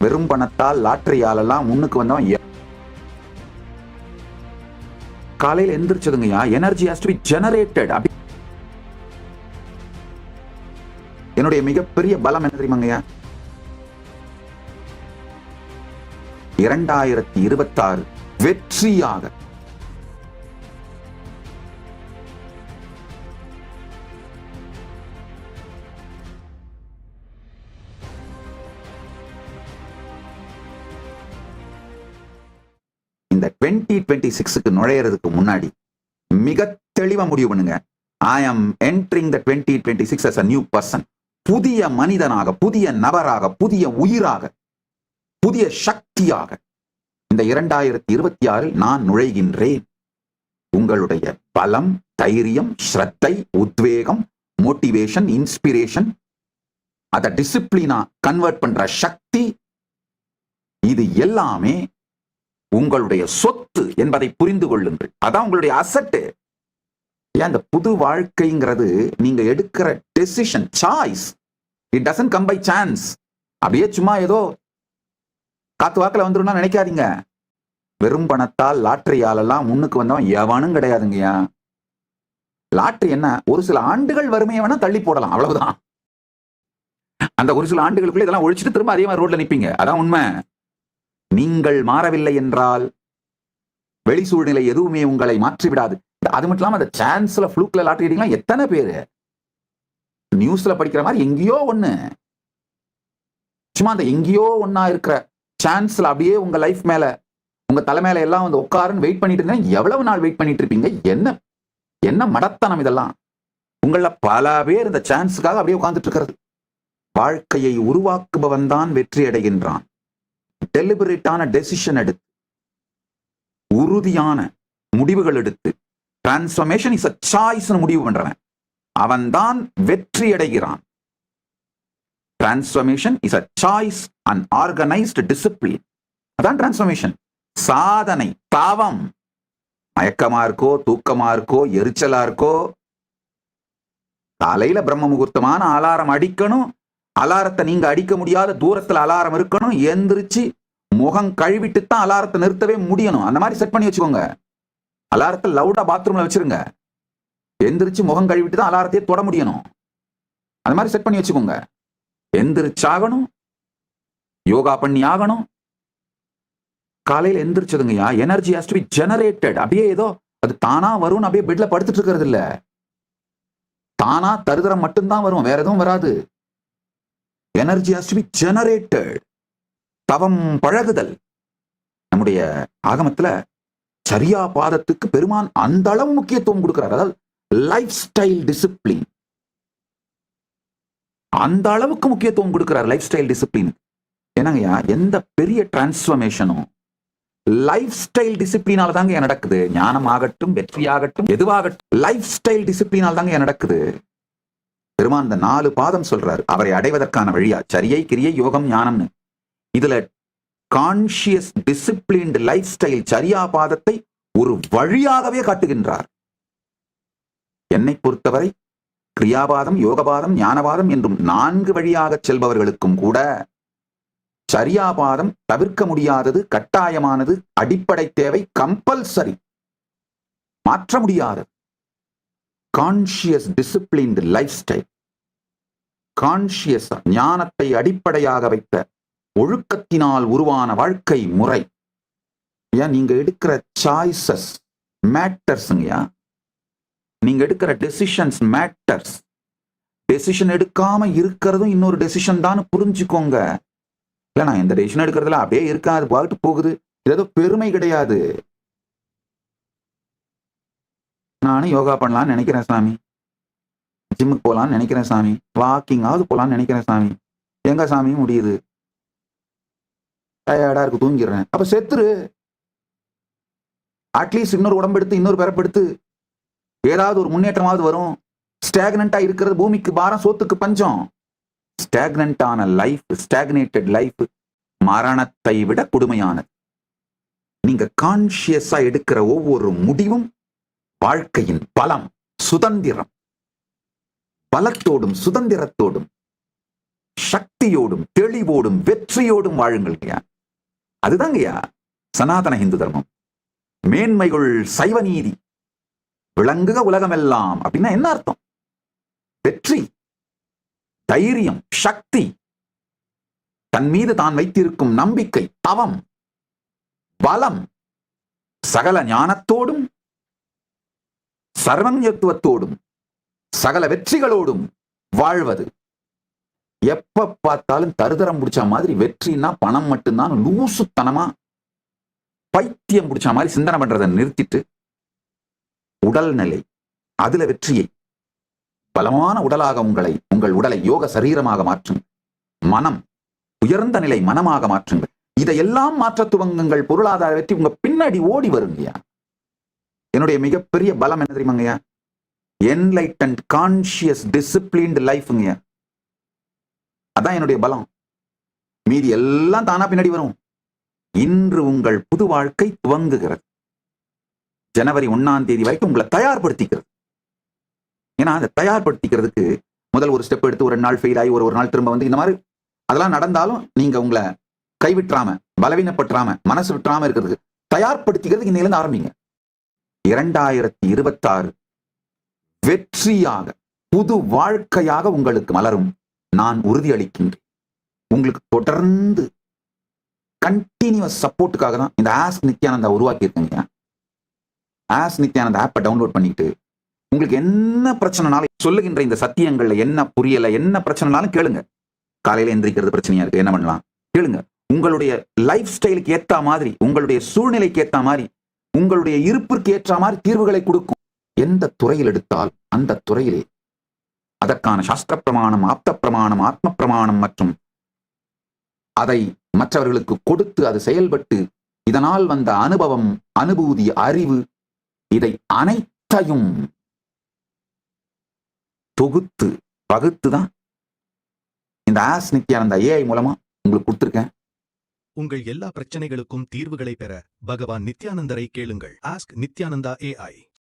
வெறும் பணத்தால் லாட்டரியாலெல்லாம் முன்னுக்கு வந்தவன் காலையில் எந்திரிச்சதுங்கய்யா, energy has to be generated. என்னுடைய மிகப்பெரிய பலம் என்ன தெரியுமாங்கய்யா? 2026 வெற்றியாக இந்த 2026க்கு நுழையிறதுக்கு முன்னாடி மிக தெளிவா முடிவு பண்ணுங்க. I am entering the 2026 as a new person. புதிய மனிதனாக, புதிய நபராக, புதிய உயிராக, புதிய சக்தியாக இந்த 2026 நான் நுழைகின்றேன். உங்களுடைய பலம், தைரியம், ஸ்ரத்தை, உத்வேகம், மோட்டிவேஷன், இன்ஸ்பிரேஷன், அதை டிசிப்ளினா கன்வெர்ட் பண்ற சக்தி, இது எல்லாமே உங்களுடைய சொத்து என்பதை புரிந்து கொள்ளுங்கள். அதான் உங்களுடைய அசட்டு. ஏன் இந்த புது வாழ்க்கைங்கிறது நீங்க எடுக்கிற decision, choice. It doesn't come by chance. அப்படியே சும்மா ஏதோ காத்து வாக்கில் வந்துடும் நினைக்காதீங்க. வெறும் பணத்தால் லாட்டரியாலெல்லாம் முன்னுக்கு வந்தவன் எவனும் கிடையாதுங்கய்யா. லாட்டரி என்ன, ஒரு சில ஆண்டுகள் வறுமையை வேணா தள்ளி போடலாம், அவ்வளவுதான். அந்த ஒரு சில ஆண்டுகளுக்குள்ள இதெல்லாம் ஒழிச்சிட்டு திரும்ப அதே மாதிரி ரோட்ல நிப்பீங்க. அதான் உண்மை. நீங்கள் மாறவில்லை என்றால் வெளி சூழ்நிலை எதுவுமே உங்களை மாற்றிவிடாது. அது மட்டும் இல்லாம அந்த சான்ஸ்ல ஃப்ளூக்ல லாட்டரி அடிக்கலாம் எத்தனை பேரு நியூஸ்ல படிக்கிற மாதிரி எங்கேயோ ஒண்ணு, சும்மா அந்த எங்கேயோ ஒன்னா இருக்கிற சான்ஸ்ல அப்படியே உங்க லைஃப் மேல, உங்க தலை மேல எல்லாம் வந்து உட்காருன்னு வெயிட் பண்ணிட்டு இருந்தா எவ்வளவு நாள் வெயிட் பண்ணிட்டு இருப்பீங்க? என்ன என்ன மடத்தனம் இதெல்லாம். உங்கள பல பேர் இந்த சான்ஸுக்காக அப்படியே உட்கார்ந்துட்டு இருக்கிறது. வாழ்க்கையை உருவாக்குபவன் தான் வெற்றி அடைகின்றான். டெலிபரேட்டான டெசிஷன் எடுத்து, உறுதியான முடிவுகள் எடுத்து, டிரான்ஸ்ஃபர்மேஷன் இஸ் a choice முடிவு பண்றவன் அவன் தான் வெற்றி அடைகிறான். Transformation is a choice and organized discipline. அதான் டிரான்ஸ்ஃபர்மேஷன். சாதனை பாவம். மயக்கமா இருக்கோ, தூக்கமா இருக்கோ, எரிச்சலா இருக்கோ, காலையில பிரம்ம முகூர்த்தமான அலாரம் அடிக்கணும். அலாரத்தை நீங்க அடிக்க முடியாத தூரத்துல அலாரம் இருக்கணும். எந்திரிச்சு முகம் கழுவிட்டு தான் அலாரத்தை நிறுத்தவே முடியணும். அந்த மாதிரி செட் பண்ணி வச்சுக்கோங்க. அலாரத்தை லவுடா பாத்ரூம்ல வச்சிருங்க. எந்திரிச்சு முகம் கழுவிட்டு தான் அலாரத்தையே தொட முடியணும். அந்த மாதிரி செட் பண்ணி வச்சுக்கோங்க. எந்திரிச்சாகணும், யோகா பண்ணி ஆகணும். காலையில் எந்திரிச்சதுங்கய்யா, energy has to be generated. அப்படியே ஏதோ அது தானா வரும்னு அப்படியே பெட்ல படுத்துட்டு இருக்கிறது இல்ல. தானா தருதரம் மட்டும்தான் வரும், வேற எதுவும் வராது. Energy has to be generated. தவம் பழகுதல். நம்முடைய ஆகமத்துல சரியா பாதத்துக்கு பெருமான் அந்த அளவு முக்கியத்துவம் கொடுக்கிறார். அதாவது லைஃப் ஸ்டைல் டிசிப்ளின், அந்த அளவுக்கு முக்கியத்துவம் கொடுக்கிறார் லைஃப் ஸ்டைல் டிசிப்ளின். என்னங்கய்யா, எந்த பெரிய டிரான்ஸ்ஃபர்மேஷனும் லைஃப் ஸ்டைல் டிசிப்ளினால தாங்க நடக்குது. ஞானம் ஆகட்டும், வெற்றி ஆகட்டும், எதுவாகட்டும் லைஃப் ஸ்டைல் டிசிப்ளினால் தாங்க நடக்குது. பெருமான் இந்த 4 பாதம் சொல்றாரு, அவரை அடைவதற்கான வழியா சரியை, கிரியை, யோகம், ஞானம்னு. இதுல கான்சியஸ் டிசிப்ளின்டு லைஃப் ஸ்டைல் சரியா பாதத்தை ஒரு வழியாகவே காட்டுகின்றார். என்னை பொறுத்தவரை கிரியாபாதம், யோகபாதம், ஞானபாதம் என்றும் 4 வழியாக செல்பவர்களுக்கும் கூட சரியாபாதம் தவிர்க்க முடியாதது, கட்டாயமானது, அடிப்படை தேவை, கம்பல்சரி, மாற்ற முடியாதது. Conscious disciplined life style, conscious ஞானத்தை அடிப்படையாக வைத்த ஒழுக்கத்தினால் உருவான வாழ்க்கை முறை. ஏன் நீங்க எடுக்கிற சாய்ஸஸ் மேட்டர்ஸ்ங்கயா, நீங்க எடுக்கிற டெசிஷன்ஸ் மேட்டர்ஸ். டெசிஷன் எடுக்காம இருக்கிறதும் இன்னொரு டெசிஷன் தான் புரிஞ்சுக்கோங்க. இல்ல நான் எந்த டெசிஷன் எடுக்கிறதுல அப்படியே இருக்காது, பாட்டு போகுது, இது ஏதோ பெருமை கிடையாது. நானும் யோகா பண்ணலாம்னு நினைக்கிறேன் சாமி, ஜிம்முக்கு போகலான்னு நினைக்கிறேன் சாமி, வாக்கிங்காவது போகலான்னு நினைக்கிறேன் சாமி, எங்க சாமி முடியுது, டயர்டா இருக்கு, தூங்கிடுறேன். அப்ப செத்துரு. அட்லீஸ்ட் இன்னொரு உடம்பெடுத்து, இன்னொரு பிறப்பெடுத்து ஏதாவது ஒரு முன்னேற்றமாவது வரும். ஸ்டாக்னண்டா இருக்கிறது பூமிக்கு பாரம், சோத்துக்கு பஞ்சம். ஸ்டாக்னண்டான லைஃப், ஸ்டாக்னேட்டட் லைஃப் மரணத்தை விட கொடுமையானது. நீங்க கான்சியஸா எடுக்கிற ஒவ்வொரு முடிவும் வாழ்க்கையின் பலம், சுதந்திரம், பலத்தோடும் சுதந்திரத்தோடும் சக்தியோடும் தெளிவோடும் வெற்றியோடும் வாழுங்கள்யா. அதுதாங்கய்யா சனாதன இந்து தர்மம். மேன்மைகள் சைவ நீதி விளங்குக உலகமெல்லாம் அப்படின்னா என்ன அர்த்தம்? வெற்றி, தைரியம், சக்தி, தன் மீது தான் வைத்திருக்கும் நம்பிக்கை, தவம், பலம், சகல ஞானத்தோடும் சர்வஞத்துவத்தோடும் சகல வெற்றிகளோடும் வாழ்வது. எப்ப பார்த்தாலும் தருதரம் பிடிச்ச மாதிரி வெற்றினா பணம் மட்டும்தான் லூசுத்தனமா பைத்தியம் பிடிச்ச மாதிரி சிந்தனை பண்றதை நிறுத்திட்டு உடல்நிலை, அதுல வெற்றியை, பலமான உடலாக உங்கள் உடலை யோக சரீரமாக மாற்றுங்கள். மனம், உயர்ந்த நிலை மனமாக மாற்றுங்கள். இதையெல்லாம் மாற்ற துவங்குங்கள். பொருளாதார வெற்றி உங்க பின்னாடி ஓடி வருங்கய்யா. என்னுடைய மிகப்பெரிய பலம் என்ன தெரியுமாங்கய்யா? என்லைட்டன்ட் கான்சியஸ் டிசிப்ளின்டு லைஃப்ங்கய்யா. அதான் என்னுடைய பலம். மீதி எல்லாம் தானா பின்னாடி வரும். இன்று உங்கள் புது வாழ்க்கை துவங்குகிறது. ஜனவரி 1ஆம் தேதி வரைக்கும் உங்களை தயார்படுத்திக்கிறது. ஏன்னா அதை தயார்படுத்திக்கிறதுக்கு முதல் ஒரு ஸ்டெப் எடுத்து ஒரு நாள் ஃபெயில் ஆகி ஒரு நாள் திரும்ப வந்து இந்த மாதிரி அதெல்லாம் நடந்தாலும் நீங்க உங்களை கைவிட்டுறாம, பலவீனப்பட்டுறாம, மனசு விட்டுறாம இருக்கிறதுக்கு தயார்படுத்திக்கிறதுக்கு இன்னையிலிருந்து ஆரம்பிங்க. 2026 வெற்றியாக புது வாழ்க்கையாக உங்களுக்கு மலரும். நான் உறுதியளிக்கின்றேன். உங்களுக்கு தொடர்ந்து கண்டினியூஸ் சப்போர்ட்டுக்காக தான் இந்த ஆஸ்க் நித்யானந்தா உருவாக்கி இருக்கீங்க. ஆஸ்க் நித்யானந்தா ஆப்பை டவுன்லோட் பண்ணிட்டு உங்களுக்கு என்ன பிரச்சனைனாலும் சொல்லுகின்ற இந்த சத்தியங்கள்ல என்ன புரியல, என்ன பிரச்சனைனாலும் கேளுங்க. காலையில எந்திரிக்கிறது பிரச்சனையா இருக்கு, என்ன பண்ணலாம் கேளுங்க. உங்களுடைய லைஃப் ஸ்டைலுக்கு ஏற்ற மாதிரி, உங்களுடைய சூழ்நிலைக்கு ஏற்ற மாதிரி, உங்களுடைய இருப்பிற்கு ஏற்ற மாதிரி தீர்வுகளை கொடுக்கும். எந்த துறையில் எடுத்தால் அந்த துறையிலே அதற்கான சாஸ்திர பிரமாணம், ஆப்த பிரமாணம், ஆத்ம பிரமாணம் மற்றும் அதை மற்றவர்களுக்கு கொடுத்து அது செயல்பட்டு இதனால் வந்த அனுபவம், அனுபூதி, அறிவு, இதை அனைத்தையும் தொகுத்து பகுத்துதான் இந்த ஆஸ்க் நித்யானந்தா ஏஐ மூலமா உங்களுக்கு கொடுத்திருக்கேன். உங்கள் எல்லா பிரச்சனைகளுக்கும் தீர்வுகளை பெற பகவான் நித்யானந்தரை கேளுங்கள். Ask Nithyananda AI.